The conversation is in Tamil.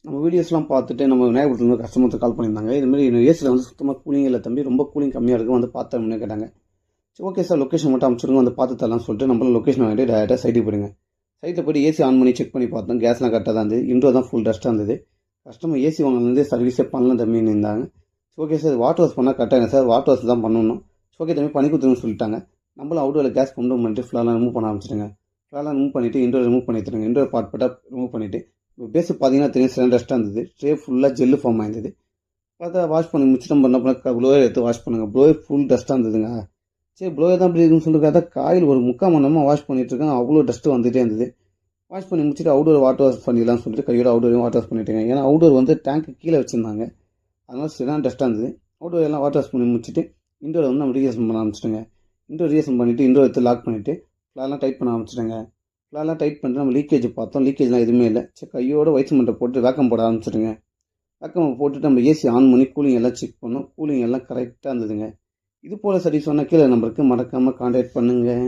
நம்ம வீடியோஸ்லாம் பார்த்துட்டு நம்ம விநாயகபுரத்துலேருந்து கஸ்டமருக்கு கால் பண்ணியிருந்தாங்க. இதுமாரி ஏசியில் வந்து சுத்தமாக கூலிங் இல்லை தம்பி, ரொம்ப கூலிங் கம்மியாக இருக்குது, வந்து பார்த்தோம்னு கேட்டாங்க. சரி ஓகே சார், லொக்கேஷன் மட்டும் அனுப்பிச்சுடுங்க, வந்து பார்த்து தரலாம்னு சொல்லிட்டு நம்மளும் லொக்கேஷன் வாங்கிட்டு டேரெக்டாக சைட்டுக்கு போயிடுங்க. சைட்டில் போய்ட்டு ஏசி ஆன் பண்ணி செக் பண்ணி பார்த்தோம். கேஸ்லாம் கரெக்டாக தான் இருந்தது. இன்டோ தான் ஃபுல் டஸ்ட்டாக இருந்தது. கஸ்டமர் ஏசி வாங்கினது சர்வீஸே பண்ணலாம் தம்பின்னு இருந்தாங்க. ஓகே சார், வாட்டர் வாஷ் பண்ணால் கரெக்டாக சார், வாட்டர் வாஷ் தான் பண்ணணும். ஓகே தம்பி, பண்ணி கொடுத்துருன்னு சொல்லிட்டாங்க. நம்மளும் அவுட்டோரில் கேஸ் கொண்டு பண்ணிட்டு ஃபுல்லாக ரிமூவ் பண்ண ஆரம்பிச்சிடுங்க. ஃபுல்லாக ரிமூவ் பண்ணிவிட்டு இன்டோர் ரிமூவ் பண்ணி தருங்க. இன்டோர் பார்ட் ரிமூவ் பண்ணிவிட்டு பேஸு பார்த்தீங்கன்னா தெரியும், சரியான டஸ்ட்டாக இருந்தது. ட்ரே ஃபுல்லாக ஜெல்லு ஃபார்ம் ஆயிருந்தது. பார்த்தா வாஷ் பண்ணி முடிச்சுட்டு பண்ண ப்ளோயர் எடுத்து வாஷ் பண்ணுங்கள். ப்ளோயர் ஃபுல் டஸ்ட்டாக இருந்ததுங்க. சரி ப்ளோயர் தான் இப்படி இருக்குன்னு சொல்லிட்டு பார்த்தா காயில் ஒரு 3/4 மணி நேரமாக வாஷ் பண்ணிட்டு இருக்கேன். அவ்வளோ டஸ்ட்டு வந்துகிட்டே இருந்தது. வாஷ் பண்ணி முடிச்சுட்டு அவுடோர் வாட்டர் வாஷ் பண்ணிடலாம்னு சொல்லிட்டு கையோட அவுடோரையும் வாட்டர் வாஷ் பண்ணிட்டேங்க. ஏன்னா அவுடோர் வந்து டேங்க்கு கீழே வச்சுருந்தாங்க, அதனால் சரியான டஸ்ட்டாக இருந்தது. அவுடோர் எல்லாம் வாட்டர் வாஷ் பண்ணி முடிச்சுட்டு இன்டோரை வந்து நம்ம ரீஎஸ்எம் பண்ண ஆரம்பிச்சிட்டுங்க. இன்டோர் ரீஎஸ்எம் பண்ணிவிட்டு இன்டோர் எடுத்து லாக் பண்ணிவிட்டு ஃப்ளாலாம் டைட் பண்ண ஆரம்பிச்சிட்டுங்க. ஃப்ளாலாம் டைட் பண்ணிட்டு நம்ம லீக்கேஜ் பார்த்தோம். லீக்கேஜ்லாம் எதுவுமே இல்லை. சரி கையோட ஒயிட் சிமெண்ட்டை போட்டு வேக்கம் போட ஆரம்பிச்சிடுங்க. வேக்கம் போட்டுட்டு நம்ம ஏசி ஆன் பண்ணி கூலிங் எல்லாம் செக் பண்ணோம். கூலிங் எல்லாம் கரெக்டாக இருந்ததுங்க. இது போல் சர்வீஸ் சொன்னால் கீழே நம்பருக்கு மறக்காமல் கான்டாக்ட் பண்ணுங்கள்.